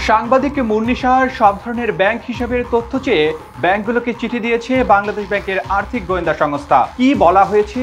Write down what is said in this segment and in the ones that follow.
সাংবাদিক মুন্নী সাহার সব ধরনের ব্যাংক হিসাবের তথ্য চেয়ে ব্যাংকগুলোকে চিঠি দিয়েছে বাংলাদেশ ব্যাংকের আর্থিক গোয়েন্দা সংস্থা। কি বলা হয়েছে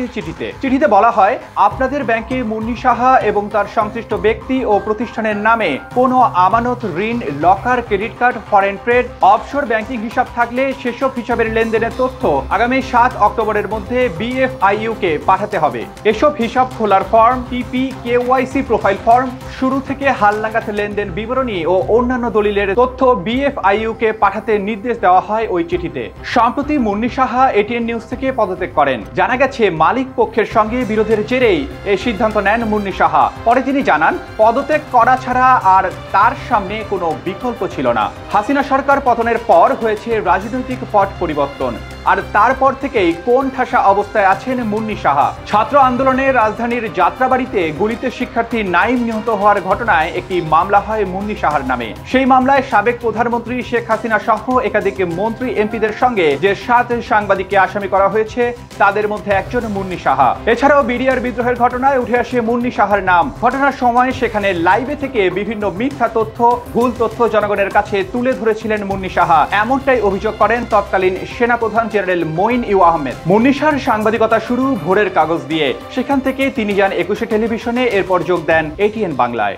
চিঠিতে বলা হয়, আপনাদের ব্যাংকে মুন্নী সাহা এবং তার সংশ্লিষ্ট ব্যক্তি ও প্রতিষ্ঠানের নামে কোনো আমানত, ঋণ, locker, credit card, foreign trade, offshore banking হিসাব থাকলে সেসব হিসাবের লেনদেনের তথ্য আগামী 7 অক্টোবরের মধ্যে BFIU কে পাঠাতে হবে। এসব হিসাব খোলার ফর্ম, টিপি, KYC প্রোফাইল ফর্ম, শুরু থেকে হালনাগাদ লেনদেন বিবরণী ও অন্যান্য দলিলের তথ্য BFIU কে পাঠাতে নির্দেশ দেওয়া হয় ওই চিঠিতে। সম্প্রতি মুন্নী সাহা ATN নিউজ থেকে পদত্যাগ করেন। জানা গেছে মালিক পক্ষের সঙ্গে বিরোধের জেরেই এই সিদ্ধান্ত নেন মুন্নী সাহা। পরে তিনি জানান, পদত্যাগ করা ছাড়া আর তার সামনে কোনো বিকল্প ছিল না। হাসিনা সরকার পতনের পর হয়েছে রাজনৈতিক পট পরিবর্তন, আর তারপর থেকেই কোন ঠাসা অবস্থায় আছেন মুন্নী সাহা। ছাত্র আন্দোলনে রাজধানীর যাত্রাবাড়িতে গুলিতে শিক্ষার্থী নাইম নিহত হওয়ার ঘটনায় একটি মামলা হয় মুন্নী সাহার নামে। সেই মামলায় সাবেক প্রধানমন্ত্রী শেখ হাসিনা সহ একাধিক মন্ত্রী এমপিদের সঙ্গে যে 7 সাংবাদিককে আসামি করা হয়েছে তাদের মধ্যে একজন মুন্নী সাহা। এছাড়াও বিডিআর বিদ্রোহের ঘটনায় উঠে আসে মুন্নী সাহার নাম। ঘটনার সময় সেখানে লাইভে থেকে বিভিন্ন মিথ্যা তথ্য, ভুল তথ্য জনগণের কাছে তুলে ধরেছিলেন মুন্নী সাহা, এমনটাই অভিযোগ করেন তৎকালীন সেনাপ্রধান জেনারেল মঈন ইউ আহমেদ। মুন্নী সাহার সাংবাদিকতা শুরু ভোরের কাগজ দিয়ে, সেখান থেকে তিনি যান 21 টেলিভিশনে, এরপর যোগ দেন ATN বাংলায়।